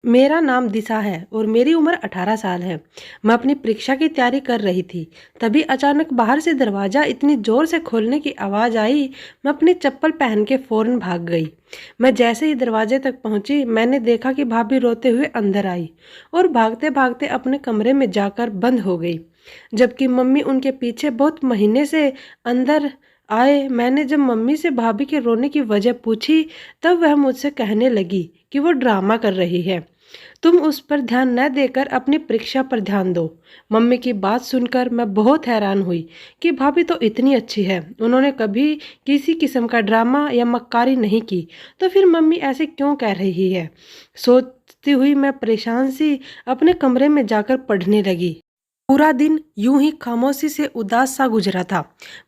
मेरा नाम दिशा है और मेरी उम्र 18 साल है। मैं अपनी परीक्षा की तैयारी कर रही थी। तभी अचानक बाहर से दरवाज़ा इतनी ज़ोर से खोलने की आवाज़ आई, मैं अपनी चप्पल पहन के फ़ौरन भाग गई। मैं जैसे ही दरवाजे तक पहुंची, मैंने देखा कि भाभी रोते हुए अंदर आई और भागते-भागते अपने कमरे में जाकर बंद हो गई। जबकि मम्मी उनके पीछे बहुत महीने से अंदर आए। मैंने जब मम्मी से भाभी के रोने की वजह पूछी, तब वह मुझसे कहने लगी कि वो ड्रामा कर रही है। तुम उस पर ध्यान न देकर अपनी परीक्षा पर ध्यान दो। मम्मी की बात सुनकर मैं बहुत हैरान हुई कि भाभी तो इतनी अच्छी है, उन्होंने कभी किसी किस्म का ड्रामा या मक्कारी नहीं की, तो फिर मम्मी ऐसे क्यों कह रही है। सोचती हुई मैं परेशान सी अपने कमरे में जाकर पढ़ने लगी। पूरा दिन यूं ही खामोशी से उदास सा गुजरा था।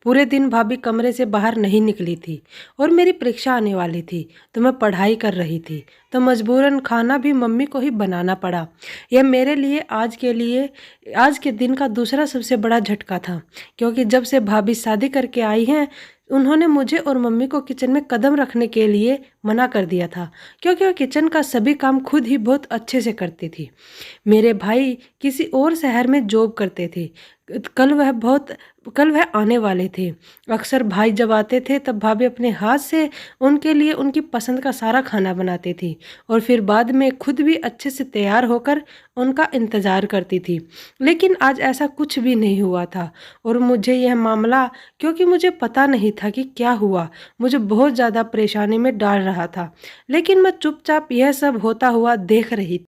पूरे दिन भाभी कमरे से बाहर नहीं निकली थी और मेरी परीक्षा आने वाली थी, तो मैं पढ़ाई कर रही थी। तो मजबूरन खाना भी मम्मी को ही बनाना पड़ा। यह मेरे लिए आज के दिन का दूसरा सबसे बड़ा झटका था, क्योंकि जब से भाभी शादी करके आई हैं, उन्होंने मुझे और मम्मी को किचन में कदम रखने के लिए मना कर दिया था, क्योंकि वह किचन का सभी काम खुद ही बहुत अच्छे से करती थी। मेरे भाई किसी और शहर में जॉब करते थे। कल वह बहुत कल वह आने वाले थे। अक्सर भाई जब आते थे, तब भाभी अपने हाथ से उनके लिए उनकी पसंद का सारा खाना बनाती थी और फिर बाद में खुद भी अच्छे से तैयार होकर उनका इंतज़ार करती थी। लेकिन आज ऐसा कुछ भी नहीं हुआ था और मुझे यह मामला, क्योंकि मुझे पता नहीं था कि क्या हुआ, मुझे बहुत ज़्यादा परेशानी में डाल रहा था। लेकिन मैं चुपचाप यह सब होता हुआ देख रही थी,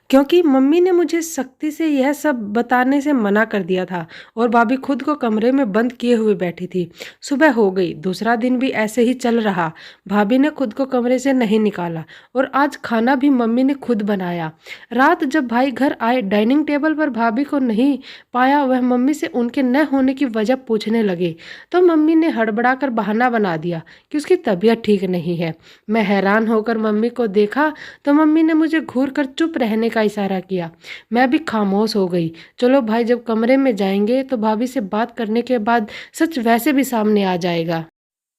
क्योंकि मम्मी ने मुझे सख्ती से यह सब बताने से मना कर दिया था और भाभी खुद को कमरे में बंद किए हुए बैठी थी। सुबह हो गई, दूसरा दिन भी ऐसे ही चल रहा। भाभी ने खुद को कमरे से नहीं निकाला और आज खाना भी मम्मी ने खुद बनाया। रात जब भाई घर आए, डाइनिंग टेबल पर भाभी को नहीं पाया। वह मम्मी से उनके न होने की वजह पूछने लगे, तो मम्मी ने हड़बड़ाकर बहाना बना दिया कि उसकी तबीयत ठीक नहीं है। मैं हैरान होकर मम्मी को देखा तो मम्मी ने मुझे घूर कर चुप रहने का इशारा किया। मैं भी खामोश हो गई। चलो भाई जब कमरे में जाएंगे तो भाभी से बात करने के बाद सच वैसे भी सामने आ जाएगा।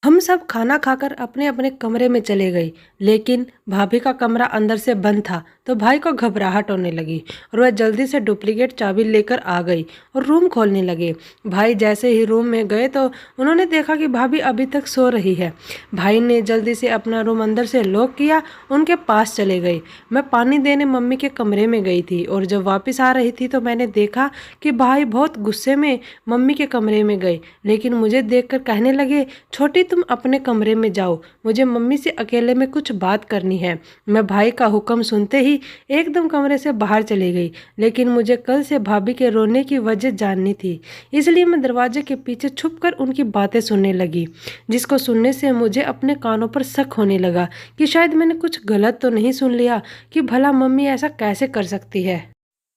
हम सब खाना खाकर अपने अपने कमरे में चले गए, लेकिन भाभी का कमरा अंदर से बंद था, तो भाई को घबराहट होने लगी और वह जल्दी से डुप्लीकेट चाबी लेकर आ गई और रूम खोलने लगे। भाई जैसे ही रूम में गए तो उन्होंने देखा कि भाभी अभी तक सो रही है। भाई ने जल्दी से अपना रूम अंदर से लॉक किया, उनके पास चले गए। मैं पानी देने मम्मी के कमरे में गई थी और जब वापस आ रही थी तो मैंने देखा कि भाई बहुत गुस्से में मम्मी के कमरे में गए, लेकिन मुझे देखकर कहने लगे, छोटी तुम अपने कमरे में जाओ, मुझे मम्मी से अकेले में कुछ बात करनी है। मैं भाई का हुक्म सुनते ही एकदम कमरे से बाहर चली गई, लेकिन मुझे कल से भाभी के रोने की वजह जाननी थी, इसलिए मैं दरवाजे के पीछे छुपकर उनकी बातें सुनने लगी, जिसको सुनने से मुझे अपने कानों पर शक होने लगा कि शायद मैंने कुछ गलत तो नहीं सुन लिया, कि भला मम्मी ऐसा कैसे कर सकती है।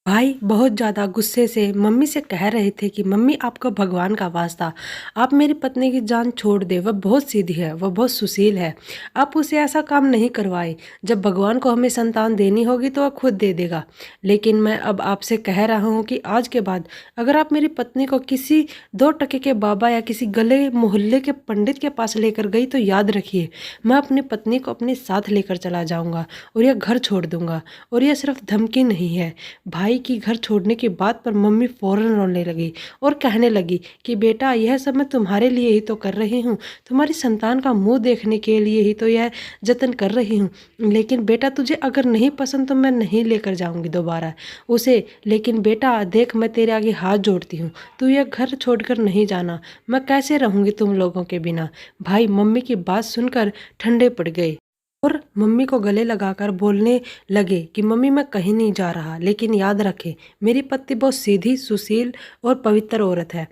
भाई बहुत ज़्यादा गुस्से से मम्मी से कह रहे थे कि मम्मी आपको भगवान का वास्ता, आप मेरी पत्नी की जान छोड़ दे, वह बहुत सीधी है, वह बहुत सुशील है, आप उसे ऐसा काम नहीं करवाए। जब भगवान को हमें संतान देनी होगी तो वह खुद दे देगा। लेकिन मैं अब आपसे कह रहा हूँ कि आज के बाद अगर आप मेरी पत्नी को किसी 2 टके के बाबा या किसी गले मोहल्ले के पंडित के पास लेकर गई, तो याद रखिए मैं अपनी पत्नी को अपने साथ लेकर चला जाऊँगा और यह घर छोड़ दूँगा। और यह सिर्फ धमकी नहीं है। भाई की घर छोड़ने की बात पर मम्मी फौरन रोने लगी और कहने लगी कि बेटा, यह सब मैं तुम्हारे लिए ही तो कर रही हूँ, तुम्हारी संतान का मुंह देखने के लिए ही तो यह जतन कर रही हूँ। लेकिन बेटा, तुझे अगर नहीं पसंद तो मैं नहीं लेकर जाऊंगी दोबारा उसे। लेकिन बेटा देख, मैं तेरे आगे हाथ जोड़ती हूँ, तू यह घर छोड़कर नहीं जाना, मैं कैसे रहूंगी तुम लोगों के बिना। भाई मम्मी की बात सुनकर ठंडे पड़ गए और मम्मी को गले लगाकर बोलने लगे कि मम्मी मैं कहीं नहीं जा रहा, लेकिन याद रखें मेरी पत्नी बहुत सीधी, सुशील और पवित्र औरत है।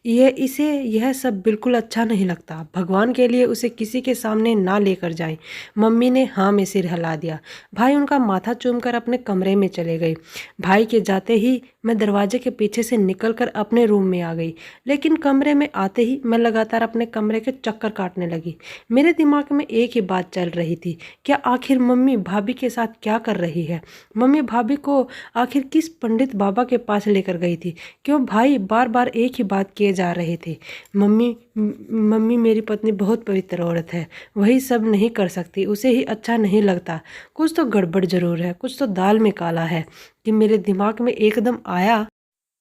इसे यह सब बिल्कुल अच्छा नहीं लगता। भगवान के लिए उसे किसी के सामने ना लेकर जाएं। मम्मी ने हाँ में सिर हिला दिया। भाई उनका माथा चूमकर अपने कमरे में चले गए। भाई के जाते ही मैं दरवाजे के पीछे से निकलकर अपने रूम में आ गई, लेकिन कमरे में आते ही मैं लगातार अपने कमरे के चक्कर काटने लगी। मेरे दिमाग में एक ही बात चल रही थी क्या आखिर मम्मी भाभी के साथ क्या कर रही है? मम्मी भाभी को आखिर किस पंडित बाबा के पास लेकर गई थी? क्यों भाई बार बार एक ही बात किए जा रहे थे? मम्मी मेरी पत्नी बहुत पवित्र औरत है, वही सब नहीं कर सकती, उसे ही अच्छा नहीं लगता। कुछ तो गड़बड़ जरूर है, कुछ तो दाल में काला है। कि मेरे दिमाग में एकदम आया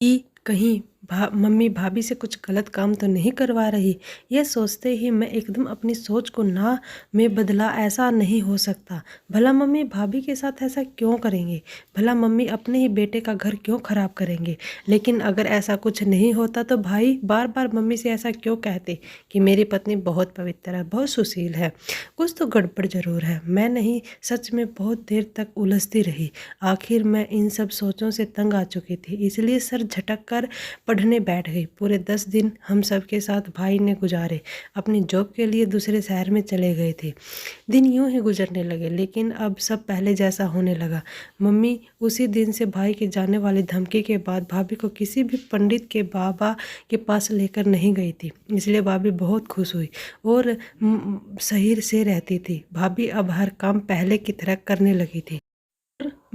कि कहीं मम्मी भाभी से कुछ गलत काम तो नहीं करवा रही। यह सोचते ही मैं एकदम अपनी सोच को ना में बदला। ऐसा नहीं हो सकता। भला मम्मी भाभी के साथ ऐसा क्यों करेंगे? भला मम्मी अपने ही बेटे का घर क्यों खराब करेंगे? लेकिन अगर ऐसा कुछ नहीं होता तो भाई बार बार मम्मी से ऐसा क्यों कहते कि मेरी पत्नी बहुत पवित्र है, बहुत सुशील है? कुछ तो गड़बड़ जरूर है। मैं नहीं, सच में बहुत देर तक उलझती रही। आखिर मैं इन सब सोचों से तंग आ चुकी थी, इसलिए सर झटक कर पढ़ने बैठ गई। पूरे 10 दिन हम सब के साथ भाई ने गुजारे। अपनी जॉब के लिए दूसरे शहर में चले गए थे। दिन यूं ही गुजरने लगे, लेकिन अब सब पहले जैसा होने लगा। मम्मी उसी दिन से भाई के जाने वाली धमकी के बाद भाभी को किसी भी पंडित के बाबा के पास लेकर नहीं गई थी। इसलिए भाभी बहुत खुश हुई और सही से रहती थी। भाभी अब हर काम पहले की तरह करने लगी थी।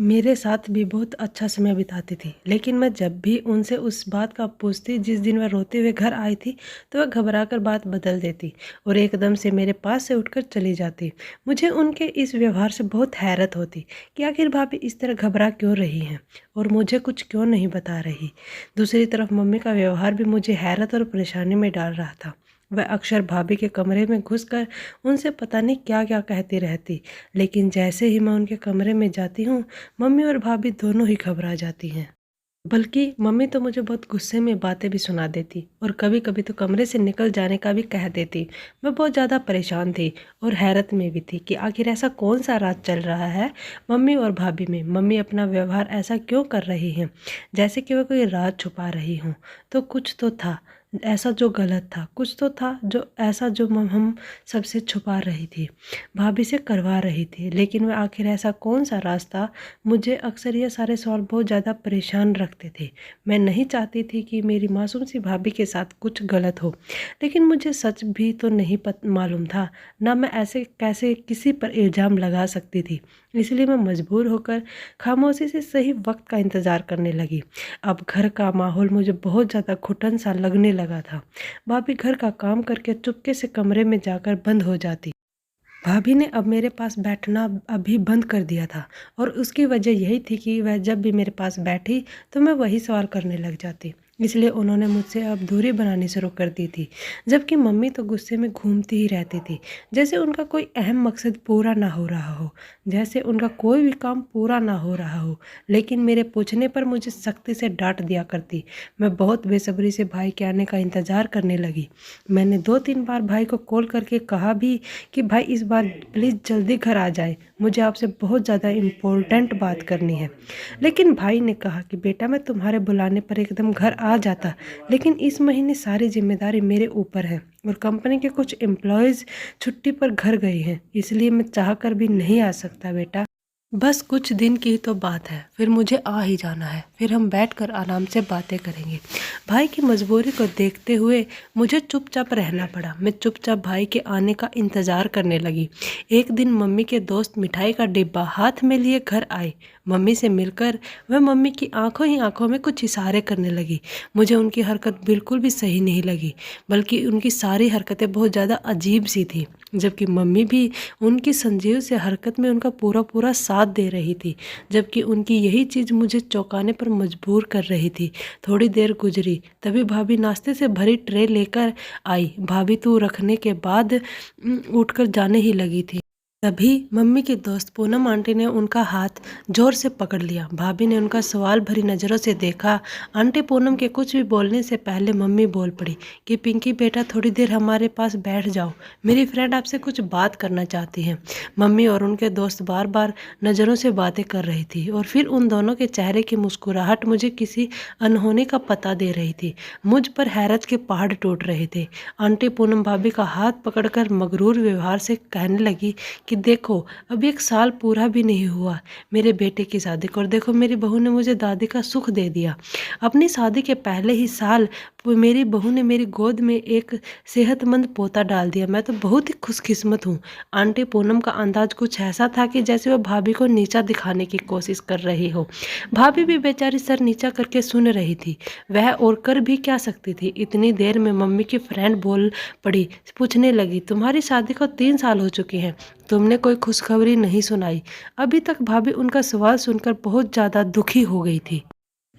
मेरे साथ भी बहुत अच्छा समय बिताती थी। लेकिन मैं जब भी उनसे उस बात का पूछती जिस दिन वह रोते हुए घर आई थी, तो वह घबराकर बात बदल देती और एकदम से मेरे पास से उठकर चली जाती। मुझे उनके इस व्यवहार से बहुत हैरत होती कि आखिर भाभी इस तरह घबरा क्यों रही हैं और मुझे कुछ क्यों नहीं बता रही। दूसरी तरफ मम्मी का व्यवहार भी मुझे हैरत और परेशानी में डाल रहा था। वह अक्सर भाभी के कमरे में घुसकर उनसे पता नहीं क्या क्या कहती रहती, लेकिन जैसे ही मैं उनके कमरे में जाती हूँ, मम्मी और भाभी दोनों ही घबरा जाती हैं। बल्कि मम्मी तो मुझे बहुत गुस्से में बातें भी सुना देती और कभी कभी तो कमरे से निकल जाने का भी कह देती। मैं बहुत ज़्यादा परेशान थी और हैरत में भी थी कि आखिर ऐसा कौन सा राज चल रहा है मम्मी और भाभी में। मम्मी अपना व्यवहार ऐसा क्यों कर रही हैं, जैसे कि वह कोई राज छुपा रही हूँ। तो कुछ तो था ऐसा जो गलत था, कुछ तो था जो ऐसा जो हम सबसे छुपा रही थी, भाभी से करवा रही थी। लेकिन वह आखिर ऐसा कौन सा रास्ता? मुझे अक्सर ये सारे सवाल बहुत ज़्यादा परेशान रखते थे। मैं नहीं चाहती थी कि मेरी मासूम सी भाभी के साथ कुछ गलत हो, लेकिन मुझे सच भी तो नहीं मालूम था। ना मैं ऐसे कैसे किसी पर इल्ज़ाम लगा सकती थी। इसलिए मैं मजबूर होकर खामोशी से सही वक्त का इंतज़ार करने लगी। अब घर का माहौल मुझे बहुत ज़्यादा घुटन सा लगने लगा था। भाभी घर का काम करके चुपके से कमरे में जाकर बंद हो जाती। भाभी ने अब मेरे पास बैठना अभी बंद कर दिया था और उसकी वजह यही थी कि वह जब भी मेरे पास बैठी तो मैं वही सवाल करने लग जाती। इसलिए उन्होंने मुझसे अब दूरी बनानी शुरू कर दी थी। जबकि मम्मी तो गुस्से में घूमती ही रहती थी, जैसे उनका कोई अहम मकसद पूरा ना हो रहा हो, जैसे उनका कोई भी काम पूरा ना हो रहा हो। लेकिन मेरे पूछने पर मुझे सख्ती से डांट दिया करती। मैं बहुत बेसब्री से भाई के आने का इंतज़ार करने लगी। मैंने 2-3 बार भाई को कॉल करके कहा भी कि भाई इस बार प्लीज़ जल्दी घर आ जाए, मुझे आपसे बहुत ज़्यादा इम्पोर्टेंट बात करनी है। लेकिन भाई ने कहा कि बेटा मैं तुम्हारे बुलाने पर एकदम घर आ जाता, लेकिन इस महीने सारी जिम्मेदारी मेरे ऊपर है और कंपनी के कुछ एम्प्लॉयज़ छुट्टी पर घर गए हैं, इसलिए मैं चाह कर भी नहीं आ सकता बेटा। बस कुछ दिन की तो बात है, फिर मुझे आ ही जाना है, फिर हम बैठकर आराम से बातें करेंगे। भाई की मजबूरी को देखते हुए मुझे चुपचाप रहना पड़ा। मैं चुपचाप भाई के आने का इंतज़ार करने लगी। एक दिन मम्मी के दोस्त मिठाई का डिब्बा हाथ में लिए घर आए। मम्मी से मिलकर वह मम्मी की आंखों ही आंखों में कुछ इशारे करने लगी। मुझे उनकी हरकत बिल्कुल भी सही नहीं लगी, बल्कि उनकी सारी हरकतें बहुत ज़्यादा अजीब सी थी। जबकि मम्मी भी उनकी संजीव से हरकत में उनका पूरा पूरा साथ दे रही थी, जबकि उनकी यही चीज़ मुझे चौंकाने पर मजबूर कर रही थी। थोड़ी देर गुजरी, तभी भाभी नाश्ते से भरी ट्रे लेकर आई। भाभी तो रखने के बाद उठकर जाने ही लगी थी। तभी मम्मी की दोस्त पूनम आंटी ने उनका हाथ जोर से पकड़ लिया। भाभी ने उनका सवाल भरी नज़रों से देखा। आंटी पूनम के कुछ भी बोलने से पहले मम्मी बोल पड़ी कि पिंकी बेटा थोड़ी देर हमारे पास बैठ जाओ, मेरी फ्रेंड आपसे कुछ बात करना चाहती है। मम्मी और उनके दोस्त बार बार नज़रों से बातें कर रही थी और फिर उन दोनों के चेहरे की मुस्कुराहट मुझे किसी अनहोनी का पता दे रही थी। मुझ पर हैरत के पहाड़ टूट रहे थे। आंटी पूनम भाभी का हाथ पकड़कर मगरूर व्यवहार से कहने लगी कि देखो अभी 1 साल पूरा भी नहीं हुआ मेरे बेटे की शादी को, और देखो मेरी बहू ने मुझे दादी का सुख दे दिया। अपनी शादी के पहले ही साल मेरी बहू ने मेरी गोद में एक सेहतमंद पोता डाल दिया। मैं तो बहुत ही खुशकिस्मत हूँ। आंटी पूनम का अंदाज कुछ ऐसा था कि जैसे वह भाभी को नीचा दिखाने की कोशिश कर रही हो। भाभी भी बेचारी सर नीचा करके सुन रही थी। वह और कर भी क्या सकती थी। इतनी देर में मम्मी की फ्रेंड बोल पड़ी, पूछने लगी, तुम्हारी शादी को 3 साल हो चुके हैं, तुमने कोई खुशखबरी नहीं सुनाई। अभी तक भाभी उनका सवाल सुनकर बहुत ज़्यादा दुखी हो गई थी।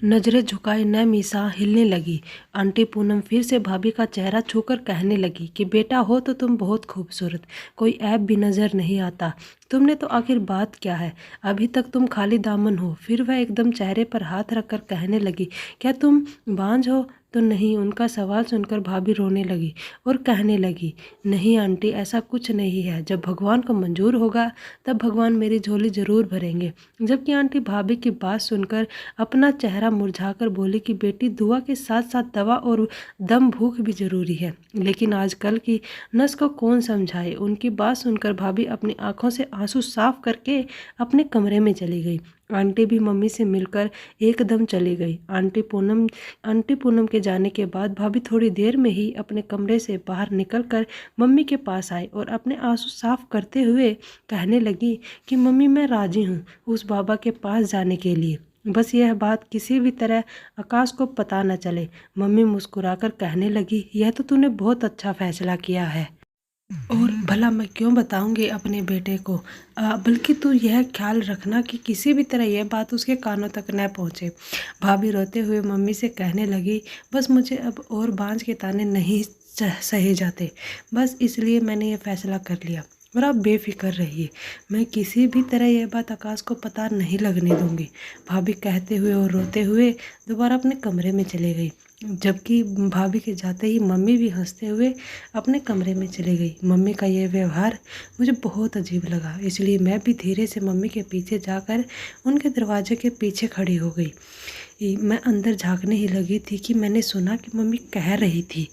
नजरें झुकाए न मीसा हिलने लगी। आंटी पूनम फिर से भाभी का चेहरा छूकर कहने लगी कि बेटा हो तो तुम बहुत खूबसूरत, कोई ऐब भी नजर नहीं आता। तुमने तो आखिर बात क्या है, अभी तक तुम खाली दामन हो। फिर वह एकदम चेहरे पर हाथ रखकर कहने लगी, क्या तुम बांझ हो? तो नहीं। उनका सवाल सुनकर भाभी रोने लगी और कहने लगी, नहीं आंटी, ऐसा कुछ नहीं है। जब भगवान को मंजूर होगा तब भगवान मेरी झोली जरूर भरेंगे। जबकि आंटी भाभी की बात सुनकर अपना चेहरा मुरझाकर बोली कि बेटी, दुआ के साथ साथ दवा और दम भूख भी जरूरी है, लेकिन आजकल की नस को कौन समझाए। उनकी बात सुनकर भाभी अपनी आंखों से आंसू साफ करके अपने कमरे में चली गई। आंटी भी मम्मी से मिलकर एकदम चली गई। आंटी पूनम के जाने के बाद भाभी थोड़ी देर में ही अपने कमरे से बाहर निकलकर मम्मी के पास आई और अपने आंसू साफ करते हुए कहने लगी कि मम्मी, मैं राजी हूँ उस बाबा के पास जाने के लिए। बस यह बात किसी भी तरह आकाश को पता न चले। मम्मी मुस्कुराकर कहने लगी, यह तो तूने बहुत अच्छा फैसला किया है, और भला मैं क्यों बताऊंगी अपने बेटे को। बल्कि तू यह ख्याल रखना कि किसी भी तरह यह बात उसके कानों तक न पहुंचे। भाभी रोते हुए मम्मी से कहने लगी, बस मुझे अब और बांझ के ताने नहीं सहे जाते, बस इसलिए मैंने यह फैसला कर लिया और आप बेफिक्र रहिए। मैं किसी भी तरह यह बात आकाश को पता नहीं लगने दूंगी। भाभी कहते हुए और रोते हुए दोबारा अपने कमरे में चले गई। जबकि भाभी के जाते ही मम्मी भी हंसते हुए अपने कमरे में चली गई। मम्मी का यह व्यवहार मुझे बहुत अजीब लगा, इसलिए मैं भी धीरे से मम्मी के पीछे जाकर उनके दरवाजे के पीछे खड़ी हो गई। मैं अंदर झांकने ही लगी थी कि मैंने सुना कि मम्मी कह रही थी,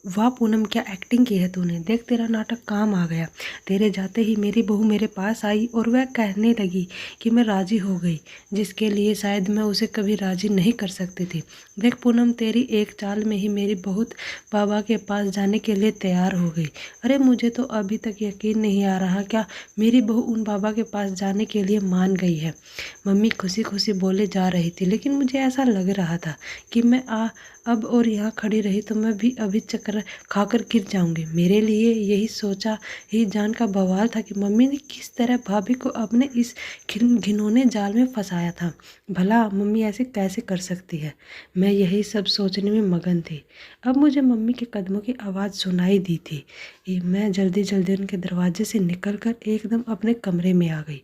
वाह पूनम, क्या एक्टिंग की है तूने, देख तेरा नाटक काम आ गया। तेरे जाते ही मेरी बहू मेरे पास आई और वह कहने लगी कि मैं राजी हो गई, जिसके लिए शायद मैं उसे कभी राजी नहीं कर सकती थी। देख पूनम, तेरी एक चाल में ही मेरी बहू बाबा के पास जाने के लिए तैयार हो गई। अरे मुझे तो अभी तक यकीन नहीं आ रहा, क्या मेरी बहू उन बाबा के पास जाने के लिए मान गई है। मम्मी खुशी खुशी बोले जा रही थी, लेकिन मुझे ऐसा लग रहा था कि मैं अब और यहाँ खड़ी रही तो मैं भी अभी चक्कर खाकर गिर जाऊंगी। मेरे लिए यही सोचा ही जान का बवाल था कि मम्मी ने किस तरह भाभी को अपने इस घिनौने जाल में फंसाया था। भला मम्मी ऐसे कैसे कर सकती है। मैं यही सब सोचने में मगन थी। अब मुझे मम्मी के कदमों की आवाज़ सुनाई दी थी। मैं जल्दी जल्दी उनके दरवाजे से निकलकर एकदम अपने कमरे में आ गई।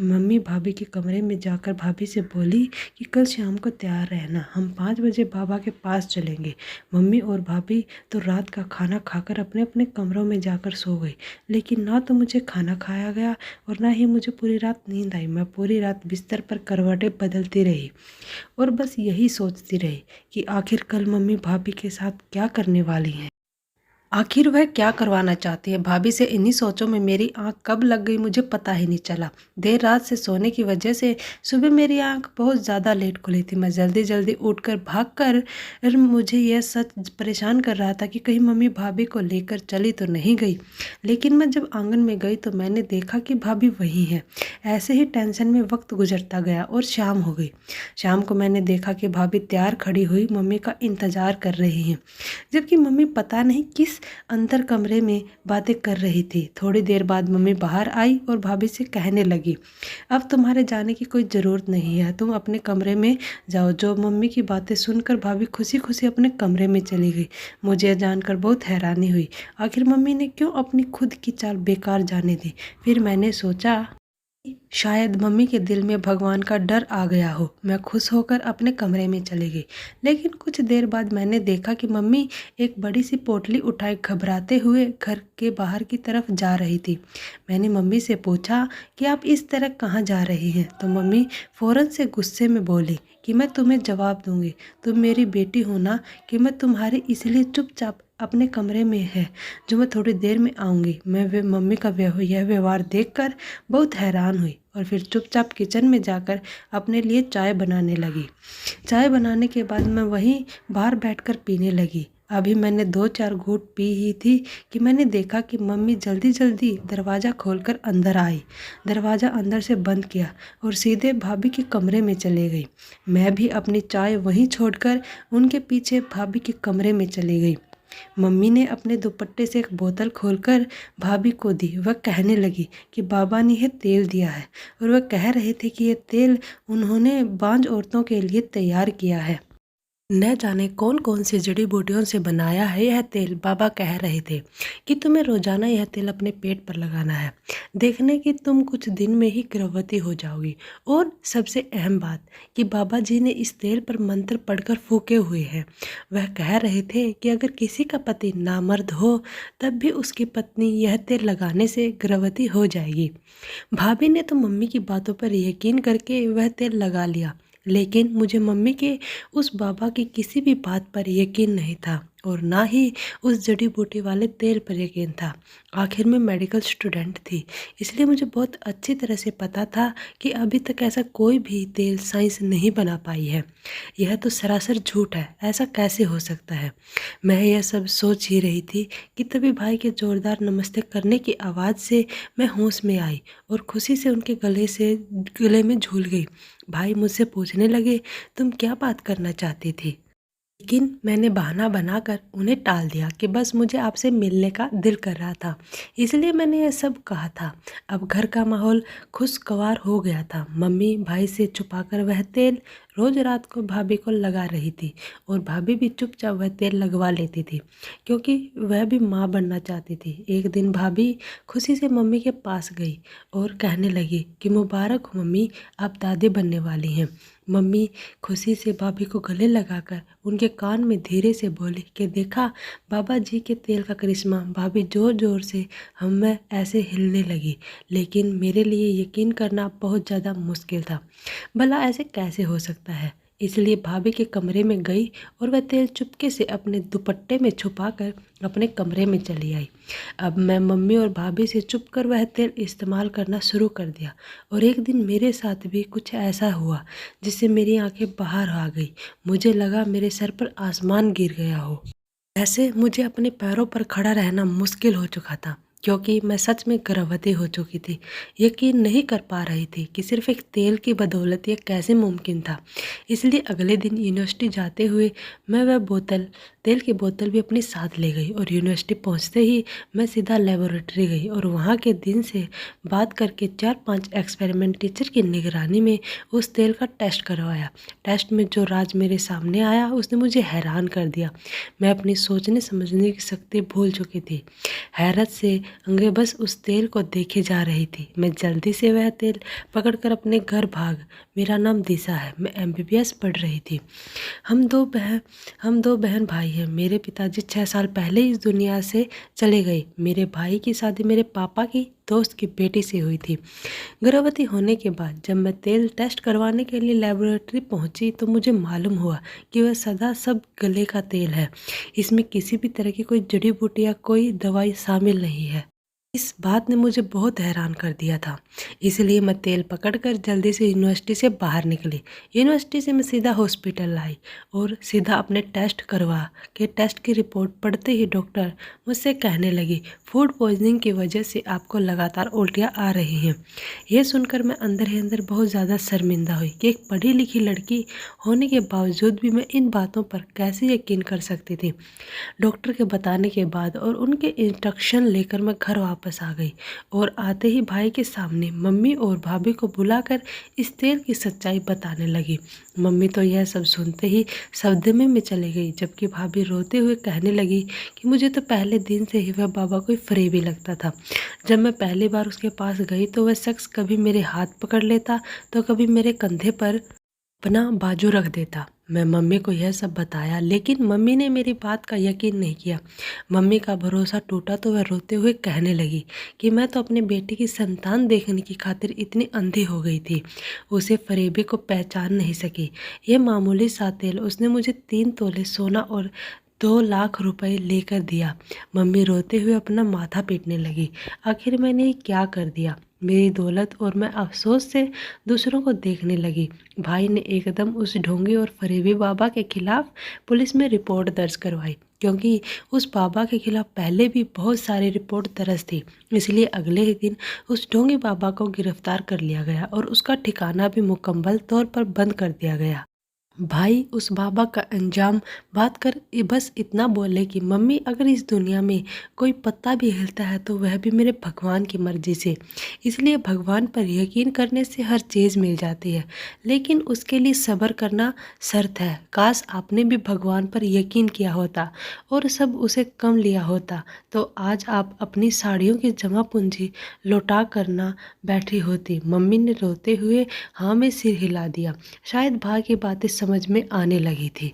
मम्मी भाभी के कमरे में जाकर भाभी से बोली कि कल शाम को तैयार रहना, हम 5 बजे बाबा के पास चलेंगे। मम्मी और भाभी तो रात का खाना खाकर अपने अपने कमरों में जाकर सो गई, लेकिन ना तो मुझे खाना खाया गया और ना ही मुझे पूरी रात नींद आई। मैं पूरी रात बिस्तर पर करवटें बदलती रही और बस यही सोचती रही कि आखिर कल मम्मी भाभी के साथ क्या करने वाली हैं। आखिर वह क्या करवाना चाहती है। भाभी से इन्हीं सोचों में मेरी आंख कब लग गई मुझे पता ही नहीं चला। देर रात से सोने की वजह से सुबह मेरी आंख बहुत ज़्यादा लेट खुली थी। मैं जल्दी जल्दी उठकर भागकर मुझे यह सच परेशान कर रहा था कि कहीं मम्मी भाभी को लेकर चली तो नहीं गई। लेकिन मैं जब आंगन में गई तो मैंने देखा कि भाभी वहीं है। ऐसे ही टेंशन में वक्त गुजरता गया और शाम हो गई। शाम को मैंने देखा कि भाभी तैयार खड़ी हुई मम्मी का इंतज़ार कर रही हैं, जबकि मम्मी पता नहीं किस अंदर कमरे में बातें कर रही थी। थोड़ी देर बाद मम्मी बाहर आई और भाभी से कहने लगी, अब तुम्हारे जाने की कोई ज़रूरत नहीं है, तुम अपने कमरे में जाओ। जो मम्मी की बातें सुनकर भाभी खुशी खुशी अपने कमरे में चली गई। मुझे जानकर बहुत हैरानी हुई, आखिर मम्मी ने क्यों अपनी खुद की चाल बेकार जाने दी। फिर मैंने सोचा शायद मम्मी के दिल में भगवान का डर आ गया हो। मैं खुश होकर अपने कमरे में चली गई, लेकिन कुछ देर बाद मैंने देखा कि मम्मी एक बड़ी सी पोटली उठाए घबराते हुए घर के बाहर की तरफ जा रही थी। मैंने मम्मी से पूछा कि आप इस तरह कहाँ जा रही हैं, तो मम्मी फ़ौरन से गुस्से में बोली कि मैं तुम्हें जवाब दूंगी, तुम मेरी बेटी हो ना, कि मैं तुम्हारी इसलिए चुपचाप अपने कमरे में है जो मैं थोड़ी देर में आऊँगी। मैं वे मम्मी का यह व्यवहार देखकर बहुत हैरान हुई। और फिर चुपचाप किचन में जाकर अपने लिए चाय बनाने लगी। चाय बनाने के बाद मैं वहीं बाहर बैठकर पीने लगी। अभी मैंने 2-4 घूंट पी ही थी कि मैंने देखा कि मम्मी जल्दी जल्दी दरवाज़ा खोलकर अंदर आई। दरवाज़ा अंदर से बंद किया और सीधे भाभी के कमरे में चले गई। मैं भी अपनी चाय वहीं छोड़कर उनके पीछे भाभी के कमरे में चली गई। मम्मी ने अपने दुपट्टे से एक बोतल खोलकर भाभी को दी। वह कहने लगी कि बाबा ने यह तेल दिया है और वह कह रहे थे कि यह तेल उन्होंने बांझ औरतों के लिए तैयार किया है। न जाने कौन कौन सी जड़ी बूटियों से बनाया है यह तेल। बाबा कह रहे थे कि तुम्हें रोजाना यह तेल अपने पेट पर लगाना है, देखने कि तुम कुछ दिन में ही गर्भवती हो जाओगी। और सबसे अहम बात कि बाबा जी ने इस तेल पर मंत्र पढ़कर फूके हुए हैं। वह कह रहे थे कि अगर किसी का पति नामर्द हो तब भी उसकी पत्नी यह तेल लगाने से गर्भवती हो जाएगी। भाभी ने तो मम्मी की बातों पर यकीन करके वह तेल लगा लिया, लेकिन मुझे मम्मी के उस बाबा की किसी भी बात पर यकीन नहीं था और ना ही उस जड़ी बूटी वाले तेल पर यकीन था। आखिर में मेडिकल स्टूडेंट थी, इसलिए मुझे बहुत अच्छी तरह से पता था कि अभी तक ऐसा कोई भी तेल साइंस नहीं बना पाई है। यह तो सरासर झूठ है, ऐसा कैसे हो सकता है। मैं यह सब सोच ही रही थी कि तभी भाई के जोरदार नमस्ते करने की आवाज़ से मैं होश में आई और खुशी से उनके गले में झूल गई। भाई मुझसे पूछने लगे, तुम क्या बात करना चाहती थी? लेकिन मैंने बहाना बनाकर उन्हें टाल दिया कि बस मुझे आपसे मिलने का दिल कर रहा था, इसलिए मैंने यह सब कहा था। अब घर का माहौल खुशगवार हो गया था। मम्मी भाई से छुपाकर वह तेल रोज रात को भाभी को लगा रही थी और भाभी भी चुपचाप वह तेल लगवा लेती थी, क्योंकि वह भी माँ बनना चाहती थी। एक दिन भाभी खुशी से मम्मी के पास गई और कहने लगी कि मुबारक हो मम्मी, आप दादी बनने वाली हैं। मम्मी खुशी से भाभी को गले लगाकर उनके कान में धीरे से बोली कि देखा बाबा जी के तेल का करिश्मा। भाभी जोर जोर से हम में ऐसे हिलने लगी, लेकिन मेरे लिए यकीन करना बहुत ज़्यादा मुश्किल था। भला ऐसे कैसे हो सकता है। इसलिए भाभी के कमरे में गई और वह तेल चुपके से अपने दुपट्टे में छुपाकर अपने कमरे में चली आई। अब मैं मम्मी और भाभी से चुप कर वह तेल इस्तेमाल करना शुरू कर दिया और एक दिन मेरे साथ भी कुछ ऐसा हुआ जिससे मेरी आंखें बाहर आ गई। मुझे लगा मेरे सर पर आसमान गिर गया हो। ऐसे मुझे अपने पैरों पर खड़ा रहना मुश्किल हो चुका था, क्योंकि मैं सच में गर्भवती हो चुकी थी। यकीन नहीं कर पा रही थी कि सिर्फ एक तेल की बदौलत ये कैसे मुमकिन था। इसलिए अगले दिन यूनिवर्सिटी जाते हुए मैं वह तेल की बोतल भी अपने साथ ले गई और यूनिवर्सिटी पहुंचते ही मैं सीधा लेबोरेटरी गई और वहां के दिन से बात करके 4-5 एक्सपेरिमेंट टीचर की निगरानी में उस तेल का टेस्ट करवाया। टेस्ट में जो राज मेरे सामने आया उसने मुझे हैरान कर दिया। मैं अपनी सोचने समझने की शक्ति भूल चुकी थी। हैरत से अंगे बस उस तेल को देखे जा रही थी। मैं जल्दी से वह तेल पकड़कर अपने घर भाग। मेरा नाम दिशा है, मैं MBBS पढ़ रही थी। हम दो बहन भाई हैं। मेरे पिताजी 6 साल पहले इस दुनिया से चले गए। मेरे भाई की शादी मेरे पापा की दोस्त की बेटी से हुई थी। गर्भवती होने के बाद जब मैं तेल टेस्ट करवाने के लिए लेबोरेटरी पहुंची तो मुझे मालूम हुआ कि वह सदा सब गले का तेल है। इसमें किसी भी तरह की कोई जड़ी बूटी या कोई दवाई शामिल नहीं है। इस बात ने मुझे बहुत हैरान कर दिया था। इसलिए मैं तेल पकड़कर जल्दी से यूनिवर्सिटी से बाहर निकली। यूनिवर्सिटी से मैं सीधा हॉस्पिटल आई और सीधा अपने टेस्ट करवा के टेस्ट की रिपोर्ट पढ़ते ही डॉक्टर मुझसे कहने लगी, फूड पॉइजनिंग की वजह से आपको लगातार उल्टियाँ आ रही हैं। यह सुनकर मैं अंदर ही अंदर बहुत ज़्यादा शर्मिंदा हुई कि एक पढ़ी लिखी लड़की होने के बावजूद भी मैं इन बातों पर कैसे यकीन कर सकती थी। डॉक्टर के बताने के बाद और उनके इंस्ट्रक्शन लेकर मैं घर वापस आ गई और आते ही भाई के सामने मम्मी और भाभी को बुलाकर इस तेल की सच्चाई बताने लगी। मम्मी तो यह सब सुनते ही सदमे में चली गई, जबकि भाभी रोते हुए कहने लगी कि मुझे तो पहले दिन से ही वह बाबा कोई फरेबी लगता था। जब मैं पहली बार उसके पास गई तो वह शख्स कभी मेरे हाथ पकड़ लेता तो कभी मेरे कंधे पर अपना बाजू रख देता। मैं मम्मी को यह सब बताया, लेकिन मम्मी ने मेरी बात का यकीन नहीं किया। मम्मी का भरोसा टूटा तो वह रोते हुए कहने लगी कि मैं तो अपने बेटे की संतान देखने की खातिर इतनी अंधी हो गई थी, उसे फरेबी को पहचान नहीं सकी। यह मामूली सा तेल उसने मुझे 3 तोले सोना और 2 लाख रुपए लेकर दिया। मम्मी रोते हुए अपना माथा पीटने लगी। आखिर मैंने ये क्या कर दिया? मेरी दौलत और मैं अफसोस से दूसरों को देखने लगी। भाई ने एकदम उस ढोंगी और फरेबी बाबा के खिलाफ पुलिस में रिपोर्ट दर्ज करवाई, क्योंकि उस बाबा के खिलाफ पहले भी बहुत सारी रिपोर्ट दर्ज थी। इसलिए अगले ही दिन उस ढोंगी बाबा को गिरफ्तार कर लिया गया और उसका ठिकाना भी मुकम्मल तौर पर बंद कर दिया गया। भाई उस बाबा का अंजाम बात कर बस इतना बोले कि मम्मी, अगर इस दुनिया में कोई पत्ता भी हिलता है तो वह भी मेरे भगवान की मर्जी से। इसलिए भगवान पर यकीन करने से हर चीज़ मिल जाती है, लेकिन उसके लिए सब्र करना शर्त है। काश आपने भी भगवान पर यकीन किया होता और सब उसे कम लिया होता, तो आज आप अपनी साड़ियों की जमा पूंजी लौटा करना बैठी होती। मम्मी ने रोते हुए हाँ में सिर हिला दिया। शायद भाई की बातें समझ में आने लगी थी।